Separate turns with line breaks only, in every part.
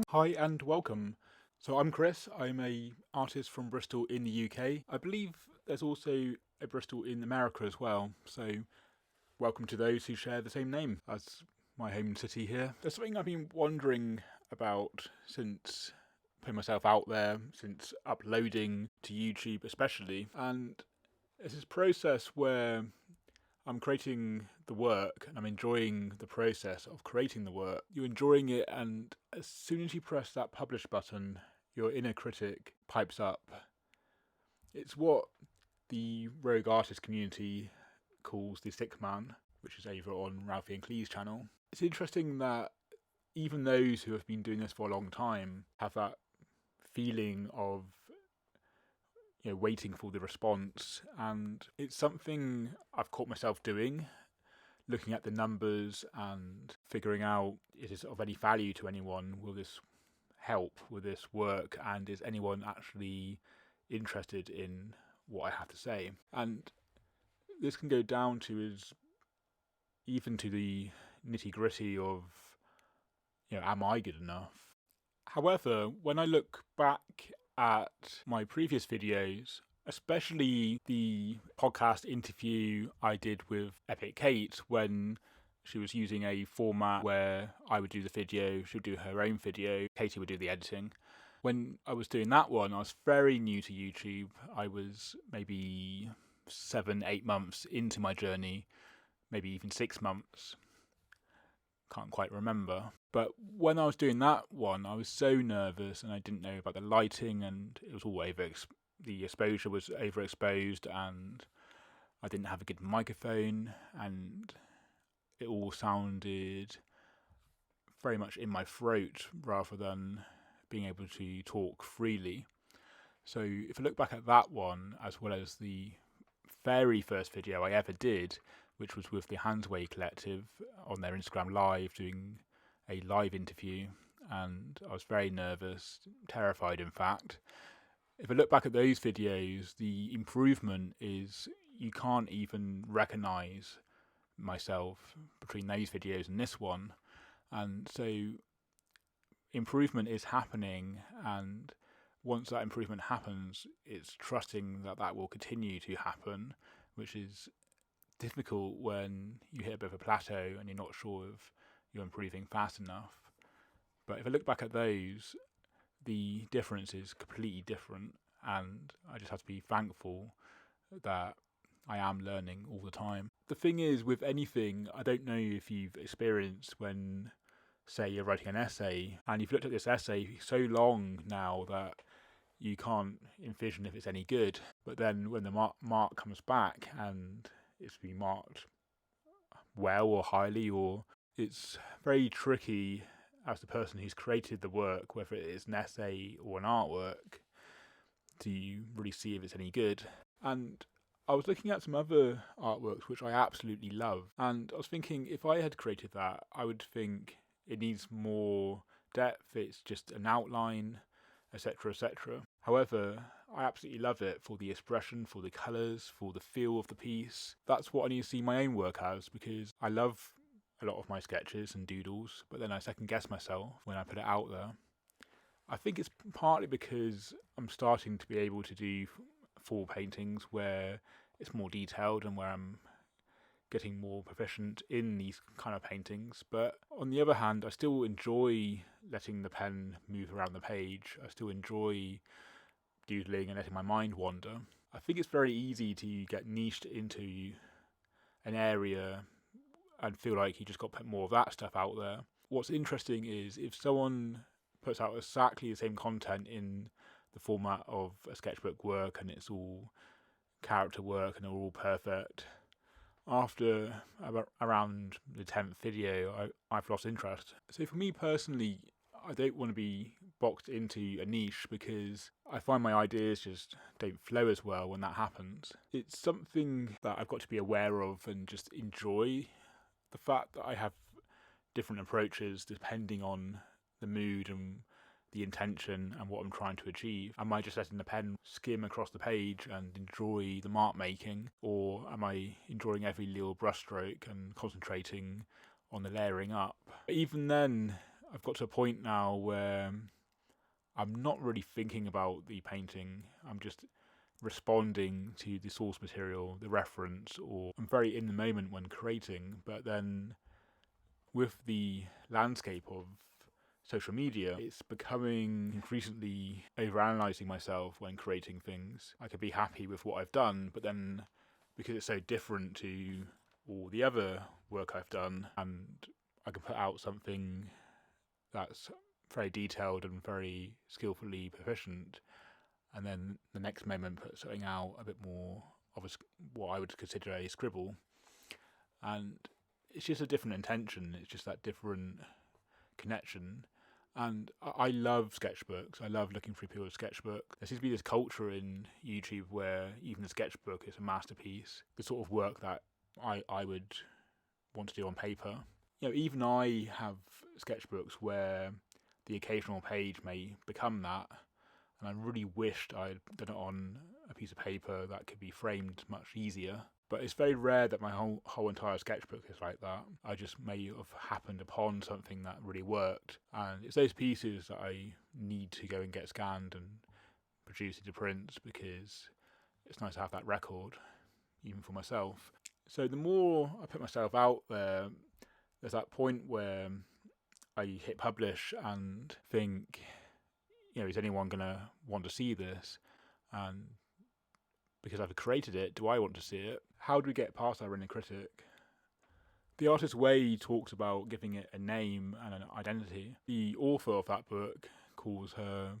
Hi and welcome. So I'm Chris. I'm a artist from Bristol in the UK. I believe there's also a Bristol in America as well. So welcome to those who share the same name as my home city here. There's something I've been wondering about since putting myself out there, since uploading to YouTube especially, and it's this process where I'm creating the work and I'm enjoying the process of creating the work. You're enjoying it, and as soon as you press that publish button, your inner critic pipes up. It's what the rogue artist community calls the sick man, which is over on Ralphie and Clee's channel. It's interesting that even those who have been doing this for a long time have that feeling of waiting for the response, and it's something I've caught myself doing, looking at the numbers and figuring out, is this of any value to anyone? Will this help? Will this work? And is anyone actually interested in what I have to say? And this can go down to even to the nitty gritty of, am I good enough? However, when I look back at my previous videos, especially the podcast interview I did with Epic Kate when she was using a format where I would do the video, she would do her own video, Katie would do the editing. When I was doing that one, I was very new to YouTube. I was maybe 7-8 months into my journey, maybe even 6 months. Can't quite remember. But when I was doing that one, I was so nervous and I didn't know about the lighting, and it was all the exposure was overexposed, and I didn't have a good microphone, and it all sounded very much in my throat rather than being able to talk freely. So if I look back at that one, as well as the very first video I ever did, which was with the Handsway Collective on their Instagram Live, doing a live interview, and I was very nervous, terrified in fact. If I look back at those videos, the improvement is you can't even recognise myself between those videos and this one. And so improvement is happening, and once that improvement happens, it's trusting that that will continue to happen, which is difficult when you hit a bit of a plateau and you're not sure if you're improving fast enough. But if I look back at those, the difference is completely different, and I just have to be thankful that I am learning all the time. The thing is, with anything, I don't know if you've experienced when, say, you're writing an essay and you've looked at this essay so long now that you can't envision if it's any good. But then when the mark comes back and it's been marked well or highly, or it's very tricky as the person who's created the work, whether it is an essay or an artwork, to really see if it's any good. And I was looking at some other artworks which I absolutely love, and I was thinking if I had created that, I would think it needs more depth, it's just an outline, etc, etc. However, I absolutely love it for the expression, for the colours, for the feel of the piece. That's what I need to see my own work as, because I love a lot of my sketches and doodles, but then I second guess myself when I put it out there. I think it's partly because I'm starting to be able to do full paintings where it's more detailed and where I'm getting more proficient in these kind of paintings. But on the other hand, I still enjoy letting the pen move around the page. I still enjoy doodling and letting my mind wander. I think it's very easy to get niched into an area and feel like you just got to put more of that stuff out there. What's interesting is if someone puts out exactly the same content in the format of a sketchbook work and it's all character work and they're all perfect, after around the 10th video, I've lost interest. So for me personally, I don't want to be boxed into a niche because I find my ideas just don't flow as well when that happens. It's something that I've got to be aware of and just enjoy the fact that I have different approaches depending on the mood and the intention and what I'm trying to achieve. Am I just letting the pen skim across the page and enjoy the mark making, or am I enjoying every little brushstroke and concentrating on the layering up. But even then, I've got to a point now where I'm not really thinking about the painting. I'm just responding to the source material, the reference, or I'm very in the moment when creating. But then with the landscape of social media, it's becoming increasingly overanalyzing myself when creating things. I could be happy with what I've done, but then because it's so different to all the other work I've done, and I can put out something that's very detailed and very skillfully proficient, and then the next moment put something out a bit more of what I would consider a scribble, and it's just a different intention. It's just that different connection. And I love sketchbooks. I love looking through people's sketchbook. There seems to be this culture in YouTube where even a sketchbook is a masterpiece, the sort of work that I would want to do on paper. Even I have sketchbooks where the occasional page may become that, and I really wished I'd done it on a piece of paper that could be framed much easier. But it's very rare that my whole entire sketchbook is like that. I just may have happened upon something that really worked, and it's those pieces that I need to go and get scanned and produce into prints, because it's nice to have that record, even for myself. So the more I put myself out there, there's that point where I hit publish and think, is anyone going to want to see this? And because I've created it, do I want to see it? How do we get past our inner critic? The Artist's Way talks about giving it a name and an identity. The author of that book calls her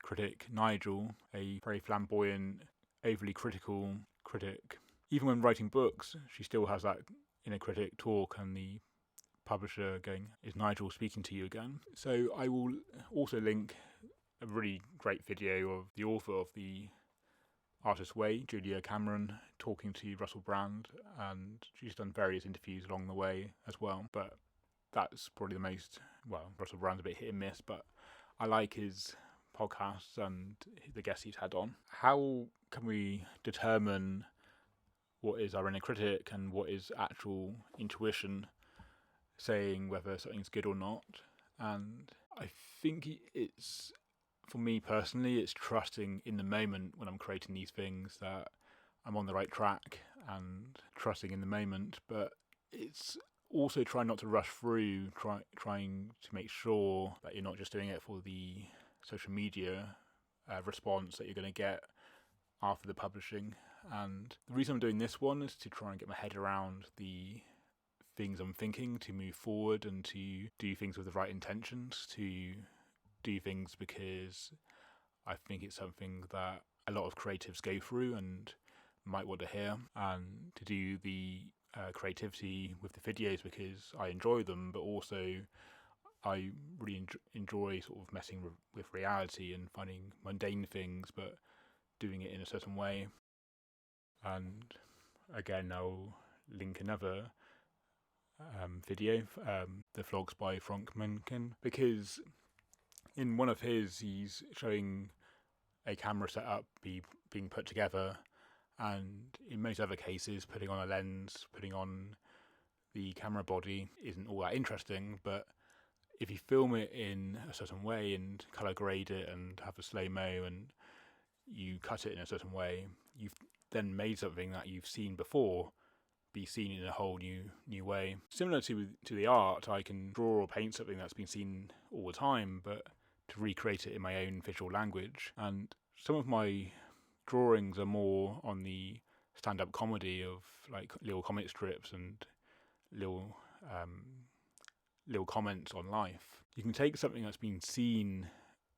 critic Nigel a very flamboyant, overly critical critic. Even when writing books, she still has that inner critic talk, and the publisher going, "Is Nigel speaking to you again?" So I will also link a really great video of the author of the Artist's Way, Julia Cameron, talking to Russell Brand, and she's done various interviews along the way as well. But that's probably the most, Russell Brand's a bit hit and miss, but I like his podcasts and the guests he's had on. How can we determine what is our inner critic and what is actual intuition saying whether something's good or not? And I think it's, for me personally, it's trusting in the moment when I'm creating these things that I'm on the right track, and trusting in the moment. But it's also trying not to rush through, trying to make sure that you're not just doing it for the social media response that you're going to get after the publishing. And the reason I'm doing this one is to try and get my head around the things I'm thinking, to move forward and to do things with the right intentions, to do things because I think it's something that a lot of creatives go through and might want to hear, and to do the creativity with the videos because I enjoy them, but also I really enjoy sort of messing with reality and finding mundane things but doing it in a certain way. And again, I'll link another video, the vlogs by Frank Mencken, because in one of his, he's showing a camera setup being put together, and in most other cases, putting on a lens, putting on the camera body isn't all that interesting. But if you film it in a certain way and colour grade it and have a slow-mo and you cut it in a certain way, you've then made something that you've seen before be seen in a whole new way. Similar to the art, I can draw or paint something that's been seen all the time, but to recreate it in my own visual language. And some of my drawings are more on the stand-up comedy of like little comic strips and little comments on life. You can take something that's been seen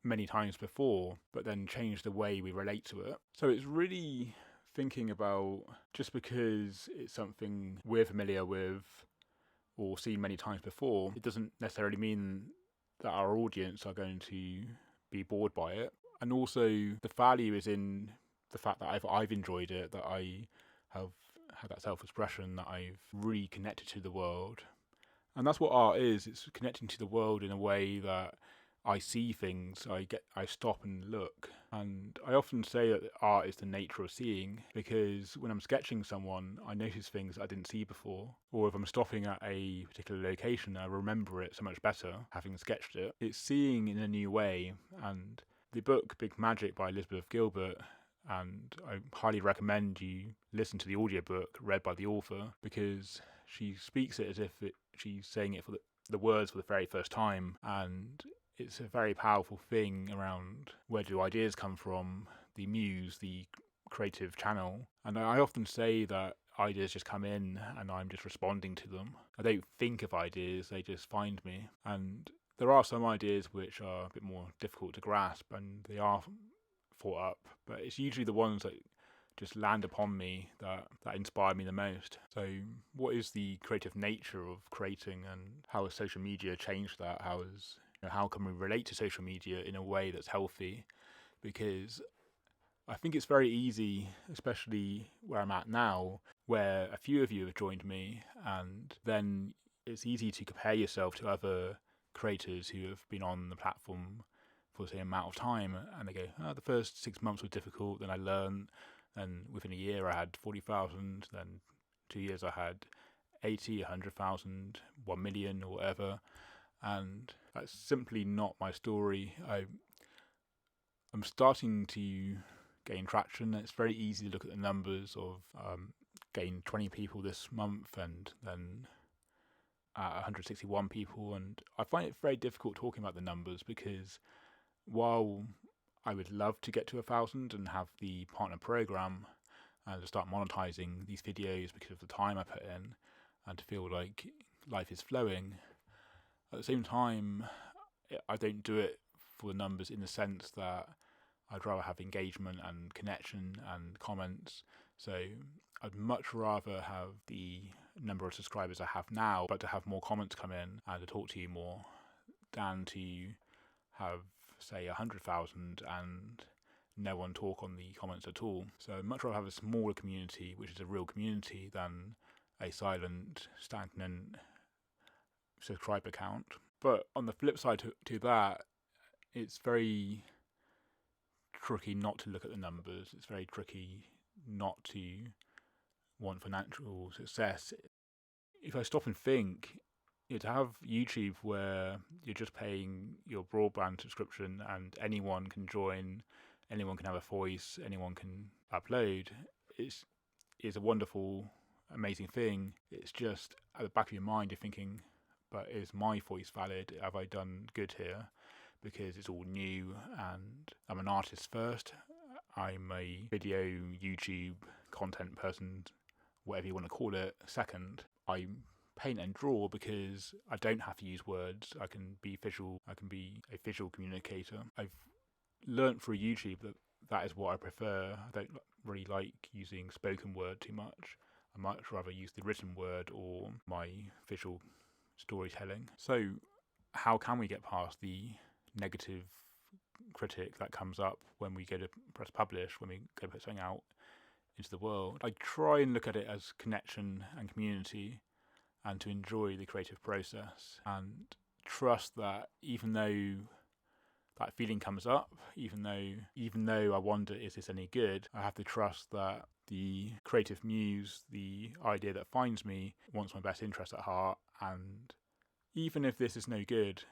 many times before, but then change the way we relate to it. So it's really thinking about, just because it's something we're familiar with or seen many times before, it doesn't necessarily mean that our audience are going to be bored by it. And also the value is in the fact that I've enjoyed it, that I have had that self-expression, that I've really connected to the world. And that's what art is. It's connecting to the world in a way that I see things, I stop and look. And I often say that art is the nature of seeing, because when I'm sketching someone, I notice things I didn't see before. Or if I'm stopping at a particular location, I remember it so much better, having sketched it. It's seeing in a new way, and the book Big Magic by Elizabeth Gilbert, and I highly recommend you listen to the audiobook read by the author, because she speaks it as if she's saying it for the words for the very first time, and it's a very powerful thing around where do ideas come from, the muse, the creative channel. And I often say that ideas just come in and I'm just responding to them. I don't think of ideas, they just find me. And there are some ideas which are a bit more difficult to grasp and they are thought up, but it's usually the ones that just land upon me that inspire me the most. So what is the creative nature of creating, and how has social media changed that? How can we relate to social media in a way that's healthy? Because I think it's very easy, especially where I'm at now, where a few of you have joined me, and then it's easy to compare yourself to other creators who have been on the platform for the same amount of time, and they go, oh, the first 6 months were difficult, then I learned, and within a year I had 40,000, then 2 years I had 80, 100,000, 1 million or whatever, and that's simply not my story. I'm starting to gain traction. It's very easy to look at the numbers of gain 20 people this month and then 161 people, and I find it very difficult talking about the numbers, because while I would love to get to 1,000 and have the partner program and to start monetizing these videos because of the time I put in and to feel like life is flowing, at the same time I don't do it for the numbers, in the sense that I'd rather have engagement and connection and comments. So I'd much rather have the number of subscribers I have now, but to have more comments come in and to talk to you more, than to have, say, 100,000 and no one talk on the comments at all. So I'd much rather have a smaller community, which is a real community, than a silent, stagnant subscriber count. But on the flip side to that, it's very tricky not to look at the numbers. It's very tricky not to want financial success. If I stop and think, to have YouTube where you're just paying your broadband subscription and anyone can join, anyone can have a voice, anyone can upload, is a wonderful, amazing thing. It's just at the back of your mind you're thinking, but is my voice valid? Have I done good here? Because it's all new and I'm an artist first. I'm a video, YouTube content person, whatever you want to call it, second. I paint and draw because I don't have to use words. I can be visual. I can be a visual communicator. I've learnt through YouTube that is what I prefer. I don't really like using spoken word too much. I much rather use the written word or my visual storytelling. So how can we get past the negative critic that comes up when we go to press publish, when we go put something out into the world? I try and look at it as connection and community, and to enjoy the creative process, and trust that even though that feeling comes up, even though I wonder, is this any good, I have to trust that the creative muse, the idea that finds me, wants my best interest at heart, and even if this is no good,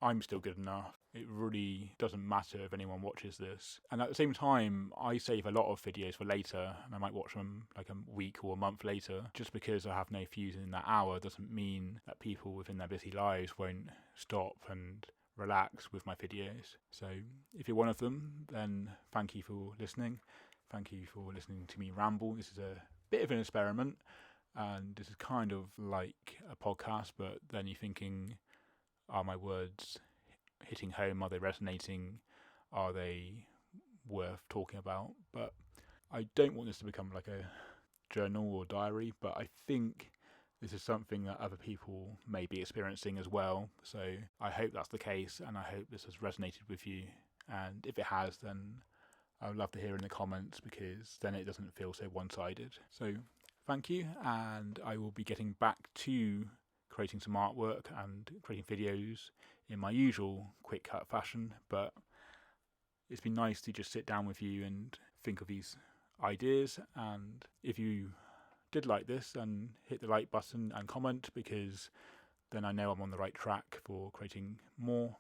I'm still good enough. It really doesn't matter if anyone watches this. And at the same time, I save a lot of videos for later, and I might watch them like a week or a month later. Just because I have no views in that hour doesn't mean that people within their busy lives won't stop and relax with my videos. So if you're one of them, then thank you for listening. Thank you for listening to me ramble. This is a bit of an experiment, and this is kind of like a podcast, but then you're thinking, are my words hitting home? Are they resonating? Are they worth talking about? But I don't want this to become like a journal or diary, but I think this is something that other people may be experiencing as well. So I hope that's the case, and I hope this has resonated with you. And if it has, then I would love to hear in the comments, because then it doesn't feel so one-sided. So thank you, and I will be getting back to creating some artwork and creating videos in my usual quick cut fashion, but it's been nice to just sit down with you and think of these ideas. And if you did like this, then hit the like button and comment, because then I know I'm on the right track for creating more.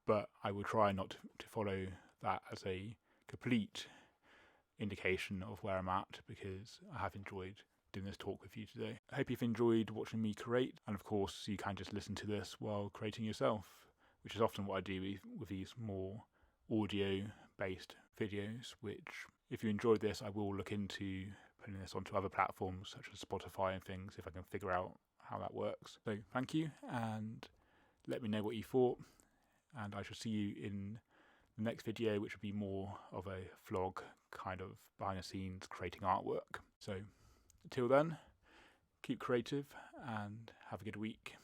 But I will try not to follow that as a complete indication of where I'm at, because I have enjoyed doing this talk with you today. I hope you've enjoyed watching me create, and of course you can just listen to this while creating yourself, which is often what I do with these more audio based videos, which if you enjoyed this, I will look into putting this onto other platforms such as Spotify and things if I can figure out how that works. So thank you, and let me know what you thought, and I shall see you in the next video, which will be more of a vlog, kind of behind the scenes creating artwork. So until then, keep creative and have a good week.